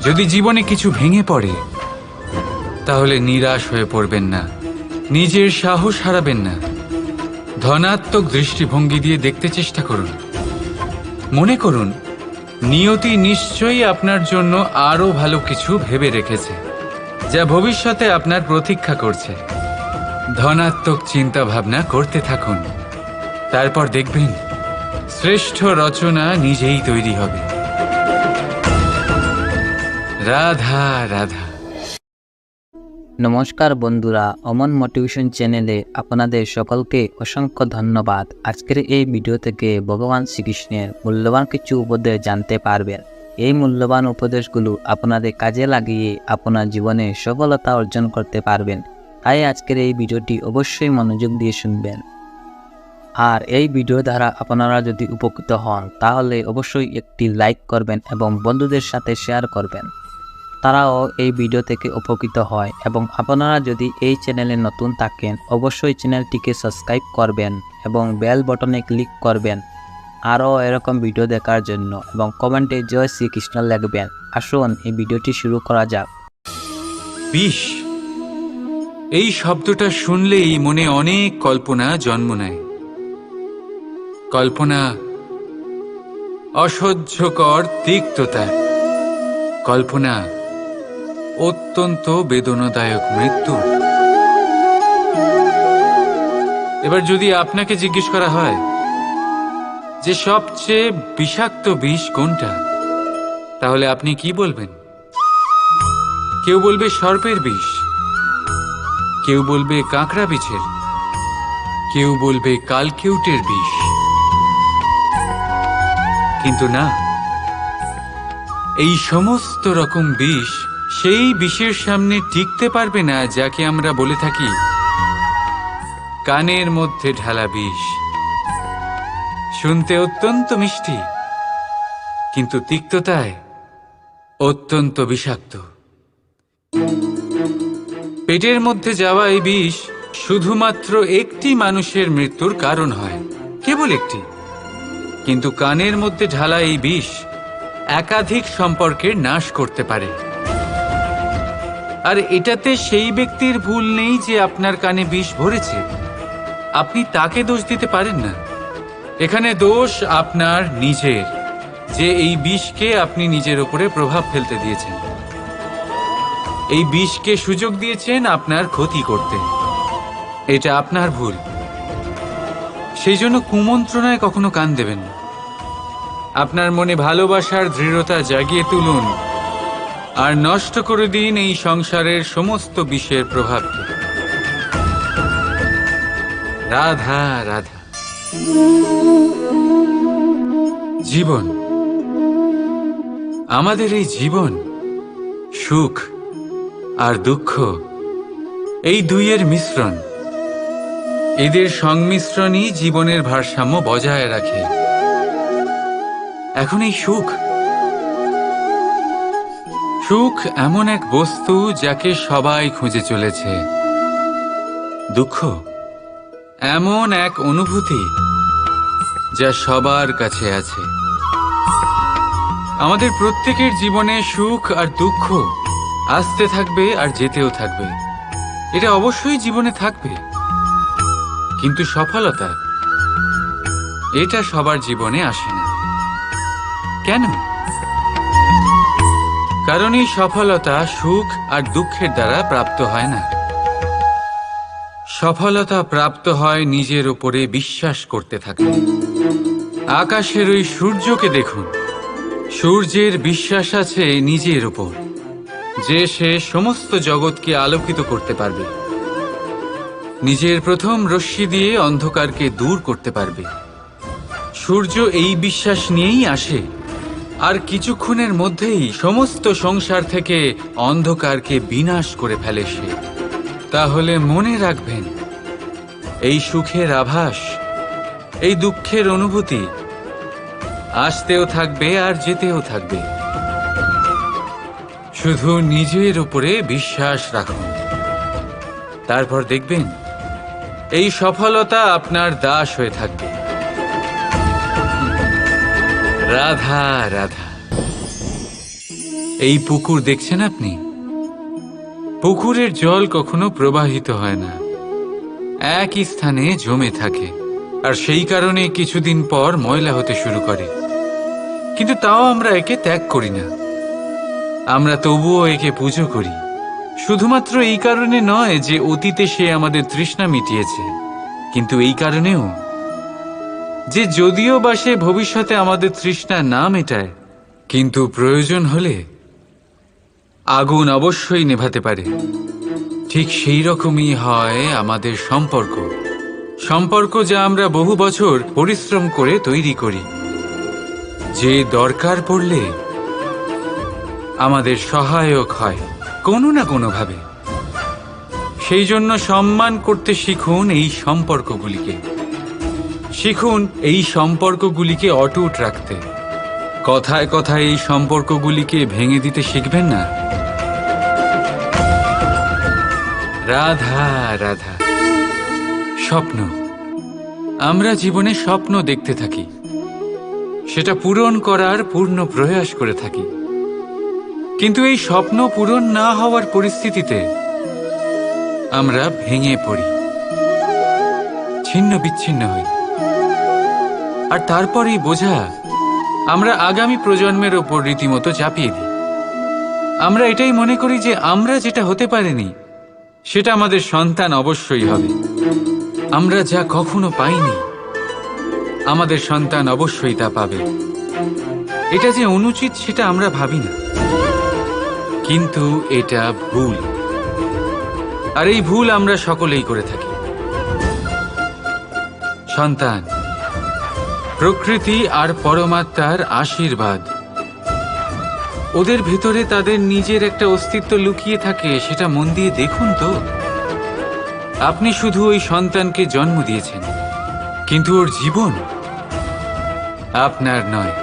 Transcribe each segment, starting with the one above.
যদি জীবনে কিছু ভেঙে পড়ে তাহলে নিরাশ হয়ে পড়বেন না, নিজের সাহস হারাবেন না। ধনাত্মক দৃষ্টিভঙ্গি দিয়ে দেখতে চেষ্টা করুন। মনে করুন নিয়তি নিশ্চয়ই আপনার জন্য আরো ভালো কিছু ভেবে রেখেছে, যা ভবিষ্যতে আপনার প্রতীক্ষা করছে। ধনাত্মক চিন্তা ভাবনা করতে থাকুন, তারপর দেখবেন শ্রেষ্ঠ রচনা নিজেই তৈরি হবে। রাধা রাধা। নমস্কার বন্ধুরা, অমন মোটিভেশন চ্যানেলে আপনাদের সকলকে অসংখ্য ধন্যবাদ। আজকের এই ভিডিও থেকে ভগবান শ্রীকৃষ্ণের মূল্যবান কিছু উপদেশ জানতে পারবেন। এই মূল্যবান উপদেশগুলো আপনাদের কাজে লাগিয়ে আপনার জীবনে সফলতা অর্জন করতে পারবেন। তাই আজকের এই ভিডিওটি অবশ্যই মনোযোগ দিয়ে শুনবেন। আর এই ভিডিও দ্বারা আপনারা যদি উপকৃত হন তাহলে অবশ্যই একটি লাইক করবেন এবং বন্ধুদের সাথে শেয়ার করবেন, তারাও এই ভিডিও থেকে উপকৃত হয়। এবং আপনারা যদি এই চ্যানেলে নতুন থাকেন অবশ্যই চ্যানেলটিকে সাবস্ক্রাইব করবেন এবং বেল বটনে ক্লিক করবেন আরও এরকম ভিডিও দেখার জন্য, এবং কমেন্টে জয় শ্রীকৃষ্ণ লিখবেন। আসুন এই ভিডিওটি শুরু করা যাক। বিষ, এই শব্দটা শুনলেই মনে অনেক কল্পনা জন্ম নেয়। কল্পনা অসহ্যকর তিক্ততার, কল্পনা অত্যন্ত বেদনাদায়ক মৃত্যু। এবার যদি আপনাকে জিজ্ঞেস করা হয় যে সবচেয়ে বিষাক্ত বিষ কোনটা, তাহলে আপনি কি বলবেন? কেউ বলবে সর্পের বিষ, কেউ বলবে কাঁকড়া বিছের, কেউ বলবে কালকেউটের বিষ। কিন্তু না, এই সমস্ত রকম বিষ সেই বিষের সামনে টিকতে পারবে না যাকে আমরা বলে থাকি কানের মধ্যে ঢালা বিষ। শুনতে অত্যন্ত মিষ্টি, কিন্তু তিক্ততায় অত্যন্ত বিষাক্ত। পেটের মধ্যে যাওয়া এই বিষ শুধুমাত্র একটি মানুষের মৃত্যুর কারণ হয়, কেবল একটি। কিন্তু কানের মধ্যে ঢালা এই বিষ একাধিক সম্পর্কের নাশ করতে পারে। আর এটাতে সেই ব্যক্তির ভুল নেই যে আপনার কানে বিষ ভরেছে, আপনি তাকে দোষ দিতে পারেন না। এখানে দোষ আপনার নিজের, যে এই বিষকে আপনি নিজের উপরে প্রভাব ফেলতে দিয়েছেন। এই বিষকে সুযোগ দিয়েছেন আপনার ক্ষতি করতে, এটা আপনার ভুল। সেই জন্য কুমন্ত্রণায় কখনো কান দেবেন না। আপনার মনে ভালোবাসার দৃঢ়তা জাগিয়ে তুলুন আর নষ্ট করে দিন এই সংসারের সমস্ত বিষের প্রভাবকে। রাধা রাধা। জীবন, আমাদের এই জীবন, সুখ আর দুঃখ, এই দুইয়ের মিশ্রণ। এদের সংমিশ্রণই জীবনের ভারসাম্য বজায় রাখে। এখন এই সুখ, সুখ এমন এক বস্তু যাকে সবাই খুঁজে চলেছে। দুঃখ এমন এক অনুভূতি যা সবার কাছে আছে। আমাদের প্রত্যেকের জীবনে সুখ আর দুঃখ আসতে থাকবে আর যেতেও থাকবে, এটা অবশ্যই জীবনে থাকবে। কিন্তু সফলতা, এটা সবার জীবনে আসে না। কেন? কারণ এই সফলতা সুখ আর দুঃখের দ্বারা প্রাপ্ত হয় না। সফলতা প্রাপ্ত হয় নিজের উপরে বিশ্বাস করতে থাকলে। আকাশের ওই সূর্যকে দেখুন, সূর্যের বিশ্বাস আছে নিজের উপর যে সে সমস্ত জগৎকে আলোকিত করতে পারবে, নিজের প্রথম রশ্মি দিয়ে অন্ধকারকে দূর করতে পারবে। সূর্য এই বিশ্বাস নিয়েই আসে, আর কিছুক্ষণের মধ্যেই সমস্ত সংসার থেকে অন্ধকারকে বিনাশ করে ফেলে সে। তাহলে মনে রাখবেন, এই সুখের আভাস, এই দুঃখের অনুভূতি আসতেও থাকবে আর যেতেও থাকবে। শুধু নিজের উপরে বিশ্বাস রাখুন, তারপর দেখবেন এই সফলতা আপনার দাস হয়ে থাকবে। রাধা রাধা। এই পুকুর দেখছেন আপনি? পুকুরের জল কখনো প্রবাহিত হয় না, একই স্থানে জমে থাকে, আর সেই কারণে কিছুদিন পর ময়লা হতে শুরু করে। কিন্তু তাও আমরা একে ত্যাগ করি না, আমরা তবুও একে পুজো করি। শুধুমাত্র এই কারণে নয় যে অতীতে সে আমাদের তৃষ্ণা মিটিয়েছে, কিন্তু এই কারণেও যে যদিও বা সে ভবিষ্যতে আমাদের তৃষ্ণা না মেটায়, কিন্তু প্রয়োজন হলে আগুন অবশ্যই নেভাতে পারে। ঠিক সেই রকমই হয় আমাদের সম্পর্ক যা আমরা বহু বছর পরিশ্রম করে তৈরি করি, যে দরকার পড়লে আমাদের সহায়ক হয় কোনো না কোনোভাবে। সেই জন্য সম্মান করতে শিখুন এই সম্পর্কগুলিকে, শিখুন এই সম্পর্কগুলিকে অটুট রাখতে। কথায় কথায় এই সম্পর্কগুলিকে ভেঙে দিতে শিখবেন না। রাধা রাধা। স্বপ্ন, আমরা জীবনে স্বপ্ন দেখতে থাকি, সেটা পূরণ করার পূর্ণ প্রয়াস করে থাকি, কিন্তু এই স্বপ্ন পূরণ না হওয়ার পরিস্থিতিতে আমরা ভেঙে পড়ি, ছিন্ন বিচ্ছিন্ন হই, আর তারপর এই বোঝা আমরা আগামী প্রজন্মের ওপর রীতিমতো চাপিয়ে দিই। আমরা এটাই মনে করি যে আমরা যেটা হতে পারিনি সেটা আমাদের সন্তান অবশ্যই হবে। আমরা যা কখনো পাইনি আমাদের সন্তান অবশ্যই তা পাবে। এটা যে অনুচিত সেটা আমরা ভাবি না, কিন্তু এটা ভুল, আর এই ভুল আমরা সকলেই করে থাকি। সন্তান প্রকৃতি আর পরমাত্মার আশীর্বাদ, ওদের ভেতরে তাদের নিজের একটা অস্তিত্ব লুকিয়ে থাকে, সেটা মন দিয়ে দেখুন তো। আপনি শুধু ওই সন্তানকে জন্ম দিয়েছেন, কিন্তু ওর জীবন আপনার নয়।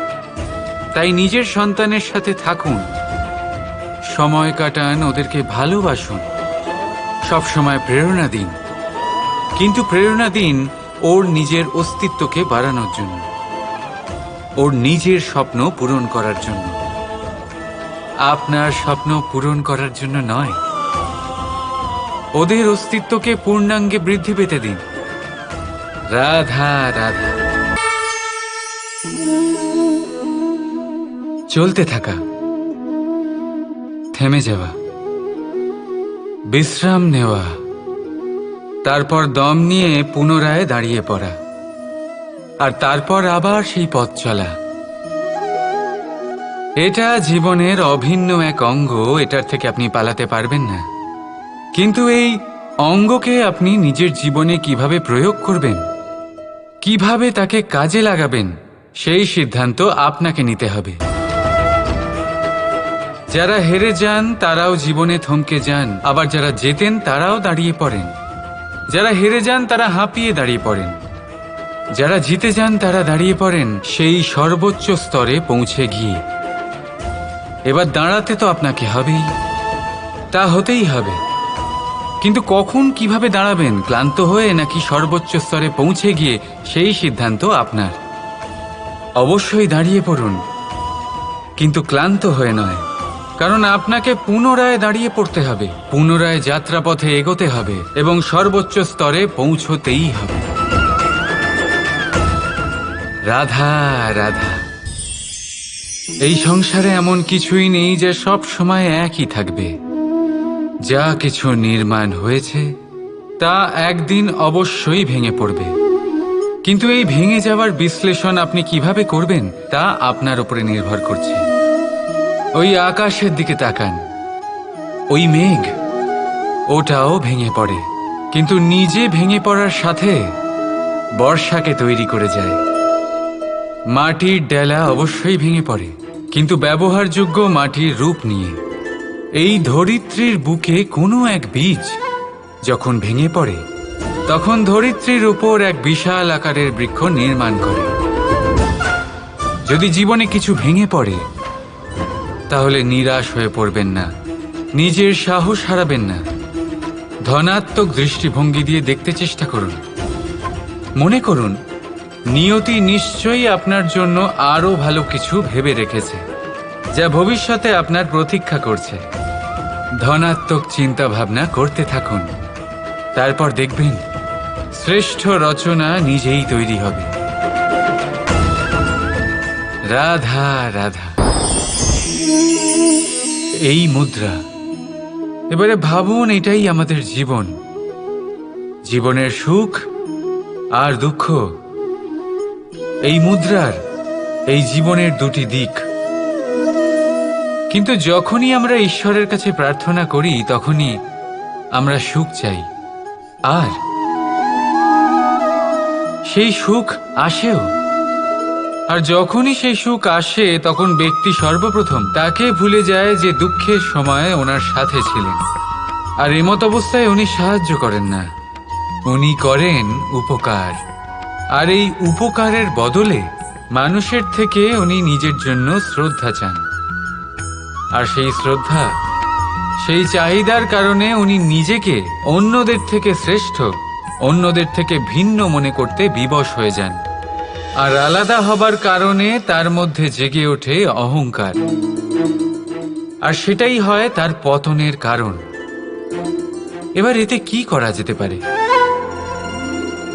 তাই নিজের সন্তানের সাথে থাকুন, সময় কাটান, ওদেরকে ভালোবাসুন, সবসময় প্রেরণা দিন, কিন্তু প্রেরণা দিন ওর নিজের অস্তিত্বকে বাড়ানোর জন্য, ওর নিজের স্বপ্ন পূরণ করার জন্য, আপনার স্বপ্ন পূরণ করার জন্য নয়। ওদের অস্তিত্বকে পূর্ণাঙ্গে বৃদ্ধি পেতে দিন। রাধা রাধা। চলতে থাকা, থেমে যাওয়া, বিশ্রাম নেওয়া, তারপর দম নিয়ে পুনরায় দাঁড়িয়ে পড়া, আর তারপর আবার সেই পথ চলা। এটা জীবনের অভিন্ন এক অঙ্গ, এটার থেকে আপনি পালাতে পারবেন না। কিন্তু এই অঙ্গকে আপনি নিজের জীবনে কিভাবে প্রয়োগ করবেন, কিভাবে তাকে কাজে লাগাবেন, সেই সিদ্ধান্ত আপনাকে নিতে হবে। যারা হেরে যান তারাও জীবনে থমকে যান, আবার যারা জেতেন তারাও দাঁড়িয়ে পড়েন। যারা হেরে যান তারা হাঁপিয়ে দাঁড়িয়ে পড়েন, যারা জিতে যান তারা দাঁড়িয়ে পড়েন সেই সর্বোচ্চ স্তরে পৌঁছে গিয়ে। এবার দাঁড়াতে তো আপনাকে হবেই, তা হতেই হবে, কিন্তু কখন কিভাবে দাঁড়াবেন, ক্লান্ত হয়ে নাকি সর্বোচ্চ স্তরে পৌঁছে গিয়ে, সেই সিদ্ধান্ত আপনার। অবশ্যই দাঁড়িয়ে পড়ুন, কিন্তু ক্লান্ত হয়ে নয়, কারণ আপনাকে পুনরায় দাঁড়িয়ে পড়তে হবে, পুনরায় যাত্রাপথে এগোতে হবে এবং সর্বোচ্চ স্তরে পৌঁছতেই হবে। রাধা রাধা। এই সংসারে এমন কিছুই নেই যে সব সময় একই থাকবে। যা কিছু নির্মাণ হয়েছে তা একদিন অবশ্যই ভেঙে পড়বে, কিন্তু এই ভেঙে যাওয়ার বিশ্লেষণ আপনি কিভাবে করবেন তা আপনার উপরে নির্ভর করছে। ওই আকাশের দিকে তাকান, ওই মেঘ, ওটাও ভেঙে পড়ে, কিন্তু নিজে ভেঙে পড়ার সাথে বর্ষাকে তৈরি করে যায়। মাটির ডেলা অবশ্যই ভেঙে পড়ে, কিন্তু ব্যবহারযোগ্য মাটির রূপ নিয়ে। এই ধরিত্রীর বুকে কোনো এক বীজ যখন ভেঙে পড়ে, তখন ধরিত্রীর উপর এক বিশাল আকারের বৃক্ষ নির্মাণ করে। যদি জীবনে কিছু ভেঙে পড়ে তাহলে নিরাশ হয়ে পড়বেন না, নিজের সাহস হারাবেন না, ধনাত্মক দৃষ্টিভঙ্গি দিয়ে দেখতে চেষ্টা করুন। মনে করুন নিয়তি নিশ্চয়ই আপনার জন্য আরো ভালো কিছু ভেবে রেখেছে। যা ভবিষ্যতে আপনার প্রতীক্ষা করছে। ধনাত্মক চিন্তা ভাবনা করতে থাকুন, তারপর দেখবেন শ্রেষ্ঠ রচনা নিজেই তৈরি হবে। রাধা রাধা। এই মুদ্রা, এবারে ভাবুন, এটাই আমাদের জীবন। জীবনের সুখ আর দুঃখ এই মুদ্রার, এই জীবনের দুটি দিক। কিন্তু যখনই আমরা ঈশ্বরের কাছে প্রার্থনা করি তখনই আমরা সুখ চাই, আর সেই সুখ আসেও। আর যখনই সেই সুখ আসে তখন ব্যক্তি সর্বপ্রথম তাকে ভুলে যায় যে দুঃখের সময় ওনার সাথে ছিলেন। আর এমত অবস্থায় উনি সাহায্য করেন না, উনি করেন উপকার। আর এই উপকারের বদলে মানুষের থেকে উনি নিজের জন্য শ্রদ্ধা চান। আর সেই শ্রদ্ধা, সেই চাহিদার কারণে উনি নিজেকে অন্যদের থেকে শ্রেষ্ঠ, অন্যদের থেকে ভিন্ন মনে করতে বিবশ হয়ে যান। আর আলাদা হবার কারণে তার মধ্যে জেগে ওঠে অহংকার, আর সেটাই হয় তার পতনের কারণ। এবার এতে কি করা যেতে পারে?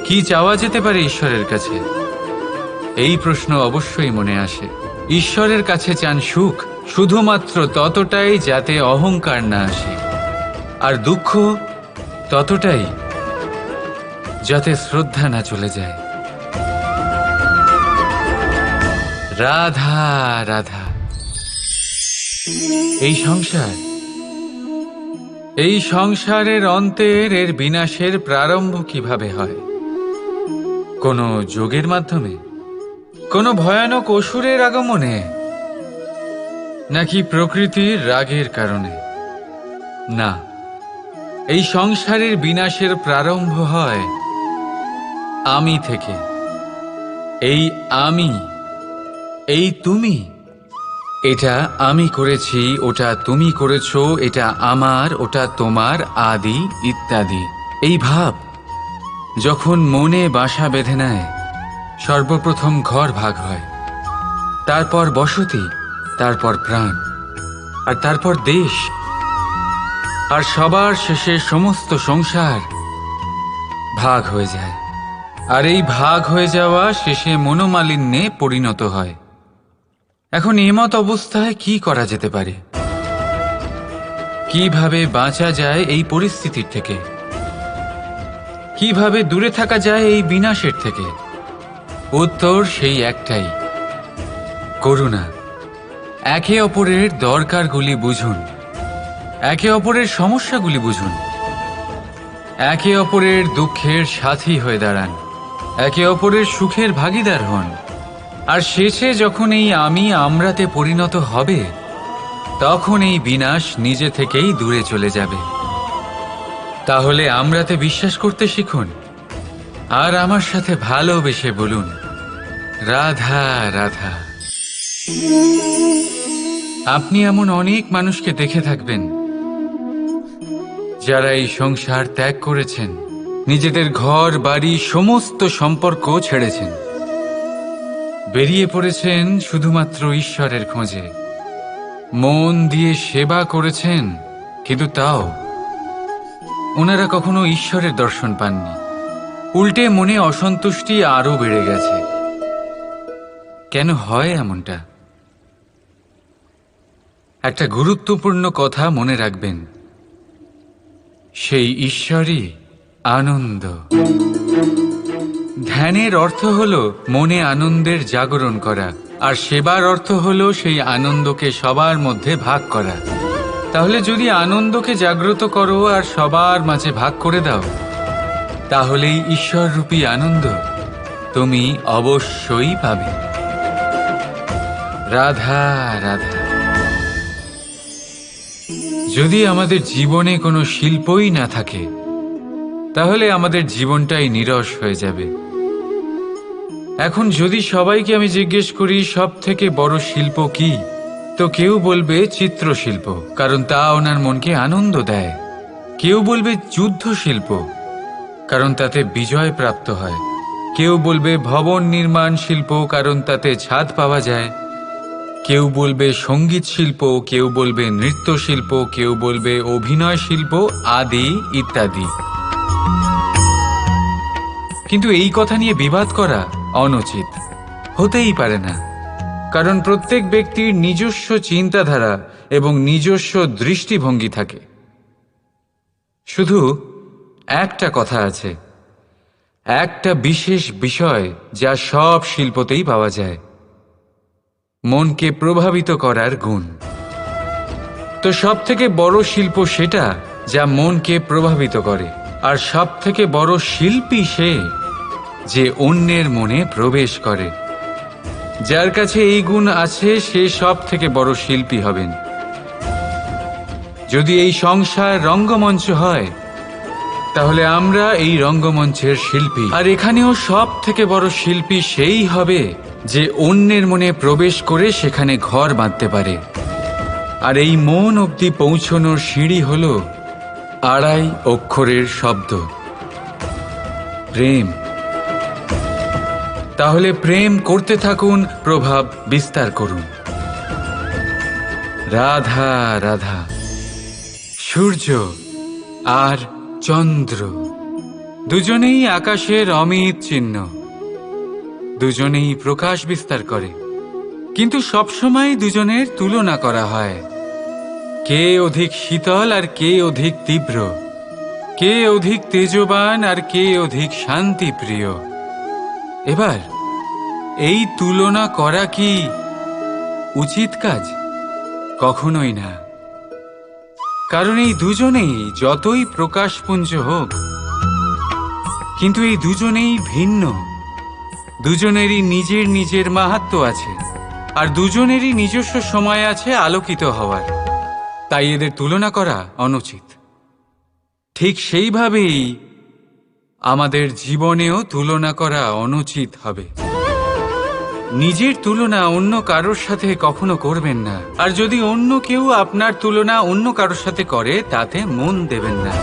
কি চাওয়া যেতে পারে ঈশ্বরের কাছে? এই প্রশ্ন অবশ্যই মনে আসে। ঈশ্বরের কাছে চান সুখ, শুধুমাত্র ততটাই যাতে অহংকার না আসে, আর দুঃখ ততটাই যাতে শ্রদ্ধা না চলে যায়। রাধা রাধা। এই সংসারের অন্তের, এর বিনাশের প্রারম্ভ কিভাবে হয়? কোনো যোগের মাধ্যমে? কোনো ভয়ানক অসুরের আগমনে? নাকি প্রকৃতির রাগের কারণে? না, এই সংসারের বিনাশের প্রারম্ভ হয় আমি থেকে। এই আমি, এই তুমি, এটা আমি করেছি, ওটা তুমি করেছো, এটা আমার, ওটা তোমার, আদি ইত্যাদি। এই ভাব যখন মনে বাসা বেঁধে নেয়, সর্বপ্রথম ঘর ভাগ হয়, তারপর বসতি, তারপর প্রাণ, আর তারপর দেশ, আর সবার শেষে সমস্ত সংসার ভাগ হয়ে যায়। আর এই ভাগ হয়ে যাওয়া শেষে মনোমালিন্যে পরিণত হয়। এখন এমত অবস্থায় কি করা যেতে পারে? কিভাবে বাঁচা যায় এই পরিস্থিতির থেকে? কিভাবে দূরে থাকা যায় এই বিনাশের থেকে? উত্তর সেই একটাই, করুণা। একে অপরের দরকারগুলি বুঝুন, একে অপরের সমস্যাগুলি বুঝুন, একে অপরের দুঃখের সাথী হয়ে দাঁড়ান, একে অপরের সুখের ভাগীদার হন। আর শেষে যখন এই আমি আমরাতে পরিণত হবে, তখন এই বিনাশ নিজে থেকেই দূরে চলে যাবে। তাহলে আমরাতে বিশ্বাস করতে শিখুন, আর আমার সাথে ভালোবেসে বলুন, রাধা রাধা। আপনি এমন অনেক মানুষকে দেখে থাকবেন যারা এই সংসার ত্যাগ করেছেন, নিজেদের ঘর বাড়ি সমস্ত সম্পর্ক ছেড়েছেন, বেরিয়ে পড়েছেন শুধুমাত্র ঈশ্বরের খোঁজে। মন দিয়ে সেবা করেছেন, কিন্তু তাও ওনারা কখনো ঈশ্বরের দর্শন পাননি। উল্টে মনে অসন্তুষ্টি আরো বেড়ে গেছে। কেন হয় এমনটা? একটা গুরুত্বপূর্ণ কথা মনে রাখবেন, সেই ঈশ্বরই আনন্দ। ধ্যানের অর্থ হলো মনে আনন্দের জাগরণ করা, আর সেবার অর্থ হলো সেই আনন্দকে সবার মধ্যে ভাগ করা। তাহলে যদি আনন্দকে জাগ্রত করো আর সবার মাঝে ভাগ করে দাও, তাহলেই ঈশ্বররূপী আনন্দ তুমি অবশ্যই পাবে। রাধা রাধা। যদি আমাদের জীবনে কোনো শিল্পই না থাকে, তাহলে আমাদের জীবনটাই নীরস হয়ে যাবে। এখন যদি সবাইকে আমি জিজ্ঞেস করি সব থেকে বড় শিল্প কি, তো কেউ বলবে চিত্রশিল্প, কারণ তা ওনার মনকে আনন্দ দেয়। কেউ বলবে যুদ্ধ শিল্প, কারণ তাতে বিজয় প্রাপ্ত হয়। কেউ বলবে ভবন নির্মাণ শিল্প, কারণ তাতে ছাদ পাওয়া যায়। কেউ বলবে সঙ্গীত শিল্প, কেউ বলবে নৃত্য শিল্প, কেউ বলবে অভিনয় শিল্প আদি ইত্যাদি। কিন্তু এই কথা নিয়ে বিবাদ করা অনুচিত, হতেই পারে না। কারণ প্রত্যেক ব্যক্তির নিজস্ব চিন্তাধারা এবং নিজস্ব দৃষ্টিভঙ্গি থাকে। শুধু একটা কথা আছে, একটা বিশেষ বিষয় যা সব শিল্পতেই পাওয়া যায়, মনকে প্রভাবিত করার গুণ। তো সব থেকে বড় শিল্প সেটা যা মনকে প্রভাবিত করে, আর সব থেকে বড় শিল্পী সে যে অন্যের মনে প্রবেশ করে। যার কাছে এই গুণ আছে সে সব থেকে বড় শিল্পী হবেন। যদি এই সংসার রঙ্গমঞ্চ হয়, তাহলে আমরা এই রঙ্গমঞ্চের শিল্পী। আর এখানেও সব থেকে বড় শিল্পী সেই হবে যে অন্যের মনে প্রবেশ করে সেখানে ঘর বাঁধতে পারে। আর এই মন অবধি পৌঁছনোর সিঁড়ি হল 2.5 অক্ষরের শব্দ, প্রেম। তাহলে প্রেম করতে থাকুন, প্রভাব বিস্তার করুন। রাধা রাধা। সূর্য আর চন্দ্র দুজনেই আকাশের অমিত চিহ্ন, দুজনেই প্রকাশ বিস্তার করে, কিন্তু সবসময় দুজনের তুলনা করা হয়। কে অধিক শীতল আর কে অধিক তীব্র, কে অধিক তেজবান আর কে অধিক শান্তিপ্রিয়। এবার এই তুলনা করা কি উচিত কাজ? কখনোই না। কারণ এই দুজনেই যতই প্রকাশপুঞ্জ হোক, কিন্তু এই দুজনেই ভিন্ন। দুজনেরই নিজের নিজের মাহাত্ম্য আছে, আর দুজনেরই নিজস্ব সময় আছে আলোকিত হওয়ার। তাই এদের তুলনা করা অনুচিত। ঠিক সেইভাবেই আমাদের জীবনেও তুলনা করা অনুচিত হবে। নিজের তুলনা অন্য কারোর সাথে কখনো করবেন না। আর যদি অন্য কেউ আপনার তুলনা অন্য কারোর সাথে করে, তাতে মন দেবেন না।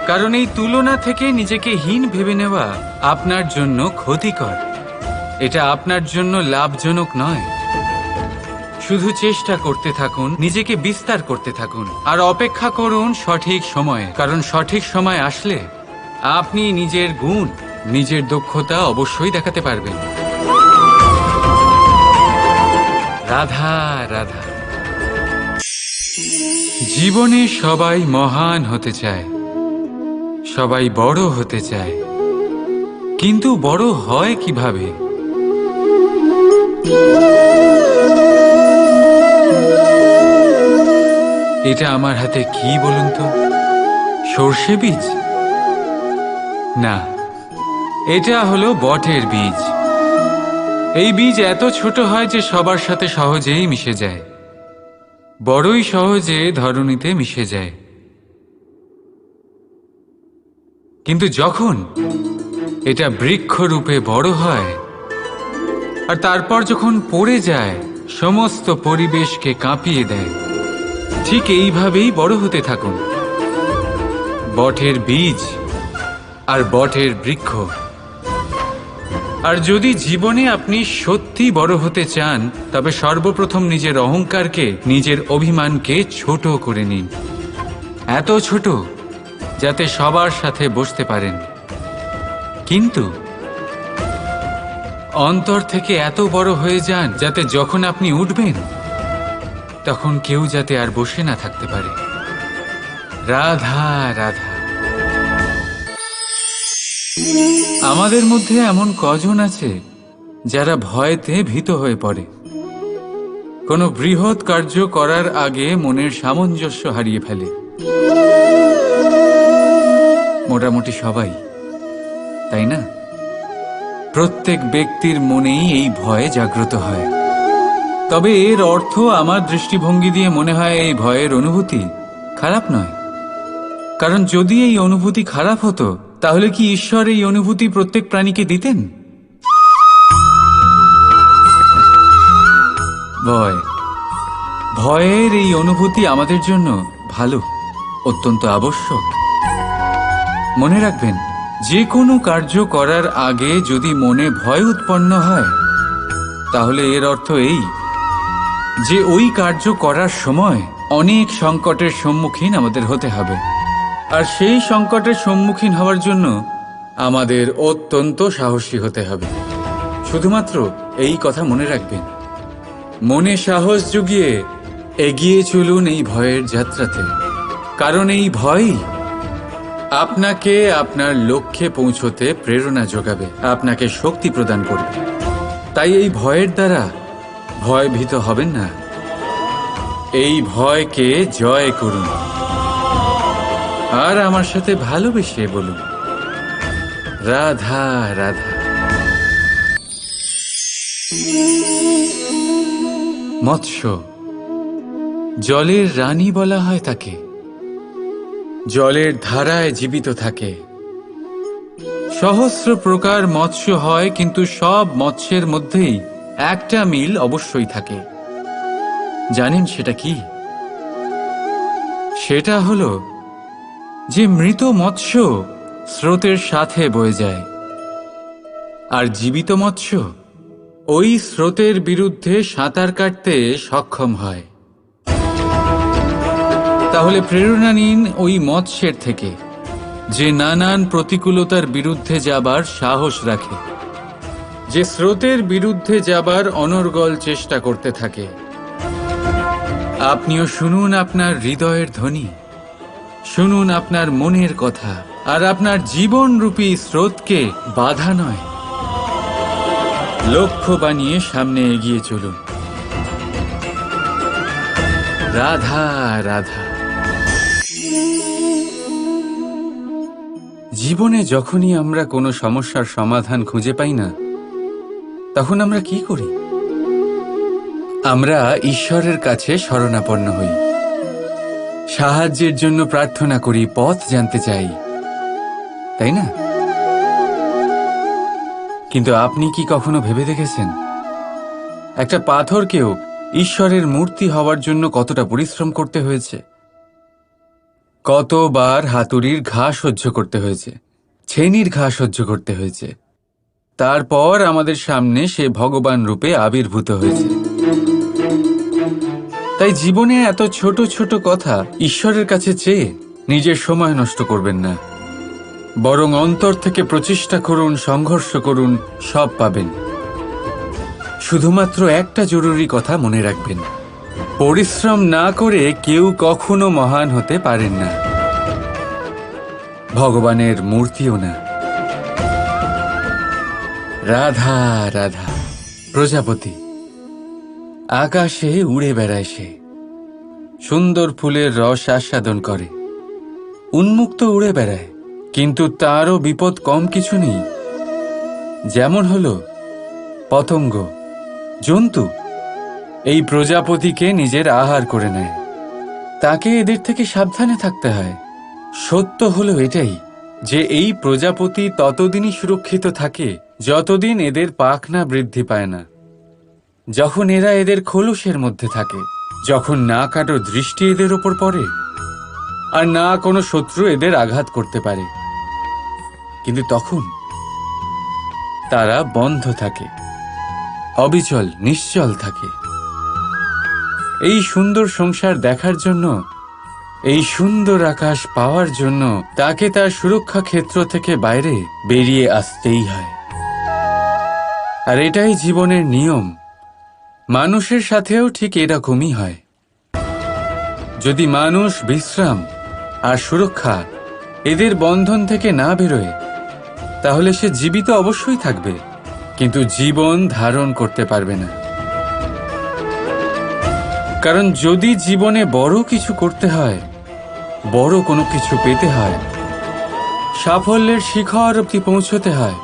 কারণ এই তুলনা থেকে নিজেকে হীন ভেবে নেওয়া আপনার জন্য ক্ষতিকর। এটা আপনার জন্য লাভজনক নয়। শুধু চেষ্টা করতে থাকুন, নিজেকে বিস্তার করতে থাকুন, আর অপেক্ষা করুন সঠিক সময়ে। কারণ সঠিক সময় আসলে আপনি নিজের গুণ, নিজের দক্ষতা অবশ্যই দেখাতে পারবেন। রাধা রাধা। জীবনে সবাই মহান হতে চায়, সবাই বড় হতে চায়, কিন্তু বড় হয় কিভাবে? এটা আমার হাতে কি বলুন তো? সর্ষে বীজ? না, এটা হলো বটের বীজ। এই বীজ এত ছোট হয় যে সবার সাথে সহজেই মিশে যায়, বড়ই সহজে ধরণীতে মিশে যায়। কিন্তু যখন এটা বৃক্ষরূপে বড় হয়, আর তারপর যখন পড়ে যায়, সমস্ত পরিবেশকে কাঁপিয়ে দেয়। ঠিক এইভাবেই বড় হতে থাকুন, বটের বীজ আর বটের বৃক্ষ। আর যদি জীবনে আপনি সত্যি বড় হতে চান, তবে সর্বপ্রথম নিজের অহংকারকে, নিজের অভিমানকে ছোট করে নিন। এত ছোট যাতে সবার সাথে বসতে পারেন, কিন্তু অন্তর থেকে এত বড় হয়ে যান যাতে যখন আপনি উঠবেন, তখন কেউ যাতে আর বসে না থাকতে পারে। রাধা রাধা। আমাদের মধ্যে এমন কজন আছে যারা ভয়তে ভীত হয়ে পড়ে? কোনো বৃহৎ কার্য করার আগে মনের সামঞ্জস্য হারিয়ে ফেলে। মোটামুটি সবাই, তাই না? প্রত্যেক ব্যক্তির মনেই এই ভয় জাগ্রত হয়। তবে এর অর্থ আমার দৃষ্টিভঙ্গি দিয়ে মনে হয় এই ভয়ের অনুভূতি খারাপ নয়। কারণ যদি এই অনুভূতি খারাপ হতো, তাহলে কি ঈশ্বর এই অনুভূতি প্রত্যেক প্রাণীকে দিতেন? ভয়ের এই অনুভূতি আমাদের জন্য ভালো, অত্যন্ত আবশ্যক। মনে রাখবেন, যে কোনো কার্য করার আগে যদি মনে ভয় উৎপন্ন হয়, তাহলে এর অর্থ এই যে ওই কার্য করার সময় অনেক সংকটের সম্মুখীন আমাদের হতে হবে, আর সেই সংকটের সম্মুখীন হওয়ার জন্য আমাদের অত্যন্ত সাহসী হতে হবে। শুধুমাত্র এই কথা মনে রাখবেন, মনে সাহস জুগিয়ে এগিয়ে চলুন এই ভয়ের যাত্রাতে, কারণ এই ভয়ই আপনাকে আপনার লক্ষ্যে পৌঁছতে প্রেরণা যোগাবে, আপনাকে শক্তি প্রদান করবে। তাই এই ভয়ের দ্বারা ভয়ভীত হবেন না, এই ভয়কে জয় করুন। আর আমার সাথে ভালোবেসে বলুন, রাধা রাধা। মৎস্য, জলের রানী বলা হয় তাকে। জলের ধারায় জীবিত থাকে। সহস্র প্রকার মৎস্য হয়, কিন্তু সব মৎস্যের মধ্যেই একটা মিল অবশ্যই থাকে। জানেন সেটা কি? সেটা হলো যে মৃত মৎস্য স্রোতের সাথে বয়ে যায়, আর জীবিত মৎস্য ওই স্রোতের বিরুদ্ধে সাঁতার কাটতে সক্ষম হয়। তাহলে প্রেরণা নিন ওই মৎস্যের থেকে, যে নানান প্রতিকূলতার বিরুদ্ধে যাবার সাহস রাখে, যে স্রোতের বিরুদ্ধে যাবার অনর্গল চেষ্টা করতে থাকে। আপনিও শুনুন আপনার হৃদয়ের ধ্বনি, শুনুন আপনার মনের কথা, আর আপনার জীবনরূপী স্রোতকে বাধা নয়, লক্ষ্য বানিয়ে সামনে এগিয়ে চলুন। রাধা রাধা। জীবনে যখনই আমরা কোনো সমস্যার সমাধান খুঁজে পাই না, তখন আমরা কি করি? আমরা ঈশ্বরের কাছে শরণাপন্ন হই, সাহায্যের জন্য প্রার্থনা করি, পথ জানতে চাই, তাই না? কিন্তু আপনি কি কখনো ভেবে দেখেছেন একটা পাথরকেও ঈশ্বরের মূর্তি হওয়ার জন্য কতটা পরিশ্রম করতে হয়েছে? কতবার হাতুড়ির ঘা সহ্য করতে হয়েছে, ছেনির ঘা সহ্য করতে হয়েছে, তারপর আমাদের সামনে সে ভগবান রূপে আবির্ভূত হয়েছে। তাই জীবনে এত ছোট ছোট কথা ঈশ্বরের কাছে চেয়ে নিজের সময় নষ্ট করবেন না, বরং অন্তর থেকে প্রচেষ্টা করুন, সংঘর্ষ করুন, সব পাবেন। শুধুমাত্র একটা জরুরি কথা মনে রাখবেন, পরিশ্রম না করে কেউ কখনো মহান হতে পারেন না, ভগবানের মূর্তিও না। রাধা রাধা। প্রজাপতি আকাশে উড়ে বেড়ায়, সে সুন্দর ফুলের রস আস্বাদন করে, উন্মুক্ত উড়ে বেড়ায়, কিন্তু তারও বিপদ কম কিছু নেই। যেমন হলো পতঙ্গ, জন্তু এই প্রজাপতিকে নিজের আহার করে নেয়, তাকে এদের থেকে সাবধানে থাকতে হয়। সত্য হলো এটাই যে এই প্রজাপতি ততদিনই সুরক্ষিত থাকে যতদিন এদের পাখনা বৃদ্ধি পায় না। যখন এরা এদের খোলসের মধ্যে থাকে, যখন না কারো দৃষ্টি এদের ওপর পড়ে, আর না কোনো শত্রু এদের আঘাত করতে পারে, কিন্তু তখন তারা বন্ধ থাকে, অবিচল, নিশ্চল থাকে। এই সুন্দর সংসার দেখার জন্য, এই সুন্দর আকাশ পাওয়ার জন্য তাকে তার সুরক্ষা ক্ষেত্র থেকে বাইরে বেরিয়ে আসতেই হয়। আর এটাই জীবনের নিয়ম। মানুষের সাথেও ঠিক এরকমই হয়। যদি মানুষ বিশ্রাম আর সুরক্ষা এদের বন্ধন থেকে না বেরোয়, তাহলে সে জীবিত অবশ্যই থাকবে, কিন্তু জীবন ধারণ করতে পারবে না। কারণ যদি জীবনে বড় কিছু করতে হয়, বড় কোনো কিছু পেতে হয়, সাফল্যের শিখর অবধি পৌঁছতে হয়,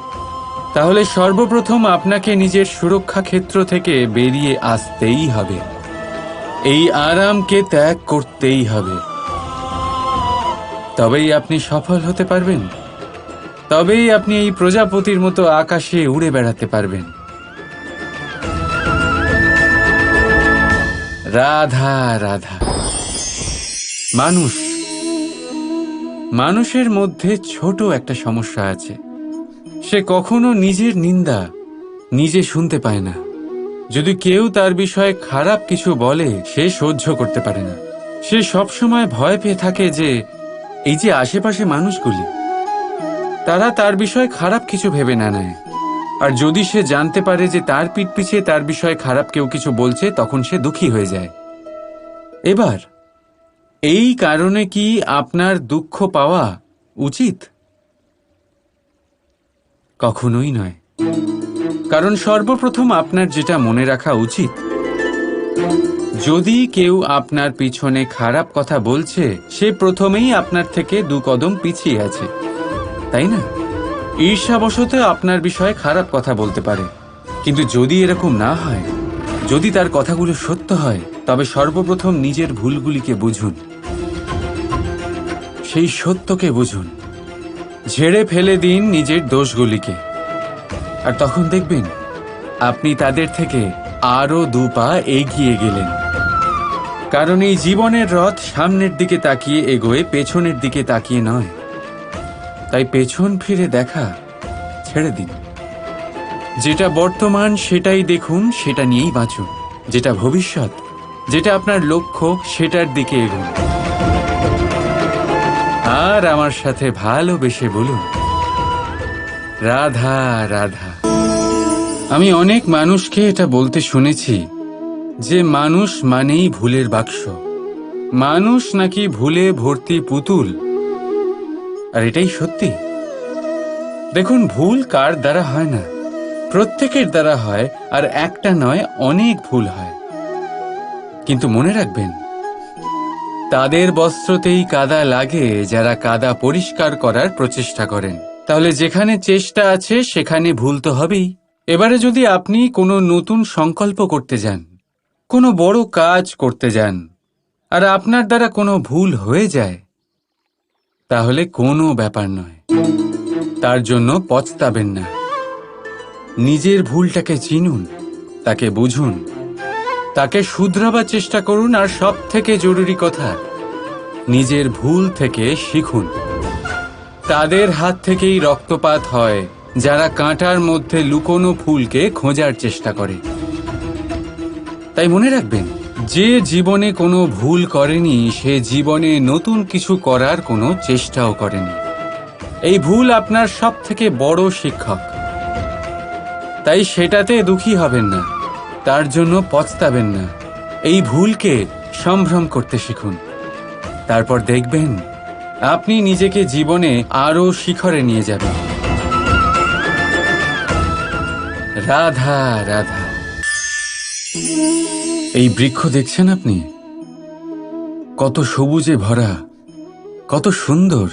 তাহলে সর্বপ্রথম আপনাকে নিজের সুরক্ষা ক্ষেত্র থেকে বেরিয়ে আসতেই হবে, এই আরামকে ত্যাগ করতেই হবে। তবেই আপনি সফল হতে পারবেন, তবেই আপনি এই প্রজাপতির মতো আকাশে উড়ে বেড়াতে পারবেন। রাধা রাধা। মানুষের মধ্যে ছোট একটা সমস্যা আছে, সে কখনো নিজের নিন্দা নিজে শুনতে পায় না। যদি কেউ তার বিষয়ে খারাপ কিছু বলে সে সহ্য করতে পারে না। সে সবসময় ভয় পেয়ে থাকে যে এই যে আশেপাশে মানুষগুলি তারা তার বিষয়ে খারাপ কিছু ভেবে না নেয়। আর যদি সে জানতে পারে যে তার পিঠ পিছে তার বিষয়ে খারাপ কেউ কিছু বলছে, তখন সে দুঃখী হয়ে যায়। এবার এই কারণে কি আপনার দুঃখ পাওয়া উচিত? কখনোই নয়। কারণ সর্বপ্রথম আপনার যেটা মনে রাখা উচিত, যদি কেউ আপনার পিছনে খারাপ কথা বলছে, সে প্রথমেই আপনার থেকে 2 কদম পিছিয়ে আছে, তাই না? ঈর্ষাবশত আপনার বিষয়ে খারাপ কথা বলতে পারে, কিন্তু যদি এরকম না হয়, যদি তার কথাগুলো সত্য হয়, তবে সর্বপ্রথম নিজের ভুলগুলিকে বুঝুন, সেই সত্যকে বুঝুন, ঝেড়ে ফেলে দিন নিজের দোষগুলিকে। আর তখন দেখবেন আপনি তাদের থেকে আরো 2 পা এগিয়ে গেলেন। কারণ এই জীবনের রথ সামনের দিকে তাকিয়ে এগোয়, পেছনের দিকে তাকিয়ে নয়। তাই পেছন ফিরে দেখা ছেড়ে দিন। যেটা বর্তমান সেটাই দেখুন, সেটা নিয়েই বাঁচুন। যেটা ভবিষ্যৎ, যেটা আপনার লক্ষ্য, সেটার দিকে এগোন। আর আমার সাথে ভালোবেসে বলুন, রাধা রাধা। আমি অনেক মানুষকে এটা বলতে শুনেছি যে মানুষ মানেই ভুলের বাক্স, মানুষ নাকি ভুলে ভর্তি পুতুল। আর এটাই সত্যি। দেখুন, ভুল কার দ্বারা হয় না, প্রত্যেকের দ্বারা হয়। আর একটা নয়, অনেক ভুল হয়। কিন্তু মনে রাখবেন, তাদের বস্ত্রতেই কাদা লাগে যারা কাদা পরিষ্কার করার প্রচেষ্টা করেন। তাহলে যেখানে চেষ্টা আছে সেখানে ভুল তো হবেই। এবারে যদি আপনি কোনো নতুন সংকল্প করতে যান, কোনো বড় কাজ করতে যান, আর আপনার দ্বারা কোনো ভুল হয়ে যায়, তাহলে কোনো ব্যাপার নয়, তার জন্য পস্তাবেন না। নিজের ভুলটাকে চিনুন, তাকে বুঝুন, তাকে শুধরাবার চেষ্টা করুন। আর সব থেকে জরুরি কথা, নিজের ভুল থেকে শিখুন। তাদের হাত থেকেই রক্তপাত হয় যারা কাঁটার মধ্যে লুকোনো ফুলকে খোঁজার চেষ্টা করে। তাই মনে রাখবেন, যে জীবনে কোনো ভুল করেনি সে জীবনে নতুন কিছু করার কোনো চেষ্টাও করেনি। এই ভুল আপনার সব থেকে বড় শিক্ষক। তাই সেটাতে দুঃখী হবেন না, তার জন্য পস্তাবেন না। এই ভুলকে সম্ভ্রম করতে শিখুন। তারপর দেখবেন আপনি নিজেকে জীবনে আরো শিখরে নিয়ে যাবেন। রাধা রাধা। এই বৃক্ষ দেখছেন আপনি, কত সবুজে ভরা, কত সুন্দর।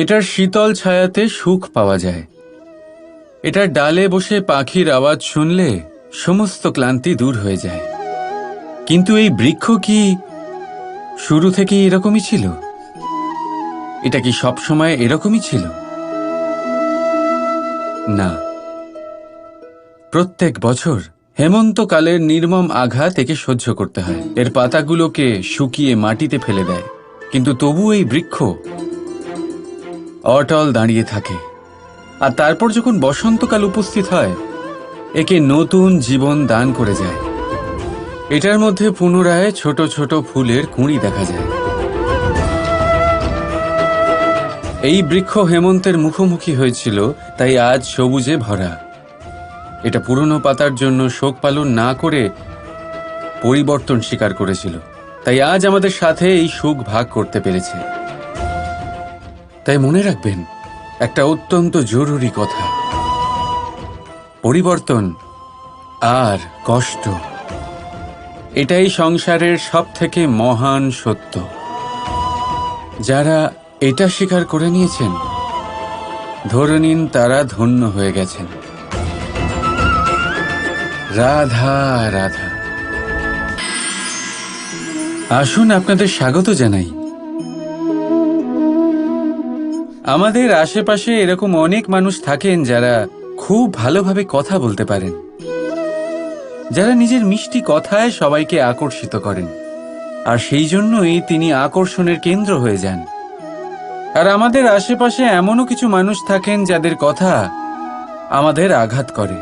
এটার শীতল ছায়াতে সুখ পাওয়া যায়। এটার ডালে বসে পাখির আওয়াজ শুনলে সমস্ত ক্লান্তি দূর হয়ে যায়। কিন্তু এই বৃক্ষ কি শুরু থেকেই এরকমই ছিল? এটা কি সবসময় এরকমই ছিল? না। প্রত্যেক বছর হেমন্তকালের নির্মম আঘাত একে সহ্য করতে হয়। এর পাতাগুলোকে শুকিয়ে মাটিতে ফেলে দেয়, কিন্তু তবু এই বৃক্ষ অটল দাঁড়িয়ে থাকে। আর তারপর যখন বসন্তকাল উপস্থিত হয়, একে নতুন জীবন দান করে যায়। এটার মধ্যে পুনরায় ছোট ছোট ফুলের কুঁড়ি দেখা যায়। এই বৃক্ষ হেমন্তের মুখোমুখি হয়েছিল, তাই আজ সবুজে ভরা। এটা পুরনো পাতার জন্য শোক পালন না করে পরিবর্তন স্বীকার করেছিল, তাই আজ আমাদের সাথে এই সুখ ভাগ করতে পেরেছে। তাই মনে রাখবেন একটা অত্যন্ত জরুরি কথা, পরিবর্তন আর কষ্ট, এটাই সংসারের সব থেকে মহান সত্য। যারা এটা স্বীকার করে নিয়েছেন, ধরে নিন তারা ধন্য হয়ে গেছেন। রাধা রাধা। আসুন আপনাদের স্বাগত জানাই। আমাদের আশেপাশে এরকম অনেক মানুষ থাকেন যারা খুব ভালোভাবে কথা বলতে পারেন, যারা নিজের মিষ্টি কথায় সবাইকে আকর্ষিত করেন, আর সেই জন্যই তিনি আকর্ষণের কেন্দ্র হয়ে যান। আর আমাদের আশেপাশে এমনও কিছু মানুষ থাকেন যাদের কথা আমাদের আঘাত করে,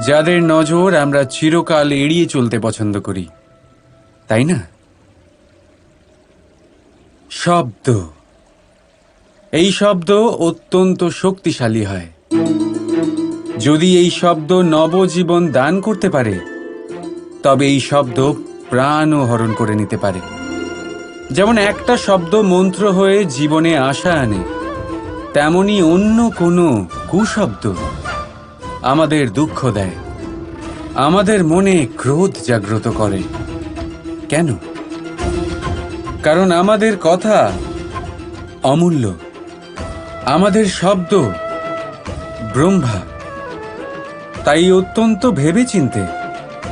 যাদের নজর আমরা চিরকাল এড়িয়ে চলতে পছন্দ করি, তাই না? শব্দ। এই শব্দ অত্যন্ত শক্তিশালী হয়। যদি এই শব্দ নবজীবন দান করতে পারে, তবে এই শব্দ প্রাণও হরণ করে নিতে পারে। যেমন একটা শব্দ মন্ত্র হয়ে জীবনে আশা আনে, তেমনি অন্য কোনো কুশব্দ আমাদের দুঃখ দেয়, আমাদের মনে ক্রোধ জাগ্রত করে। কেন? কারণ আমাদের কথা অমূল্য, আমাদের শব্দ ব্রহ্মা। তাই অত্যন্ত ভেবেচিন্তে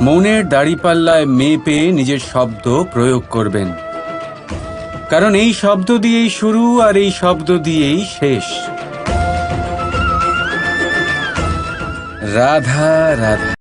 মনের দাড়িপাল্লায় মেপে নিজের শব্দ প্রয়োগ করবেন, কারণ এই শব্দ দিয়েই শুরু আর এই শব্দ দিয়েই শেষ। রাধা রাধা।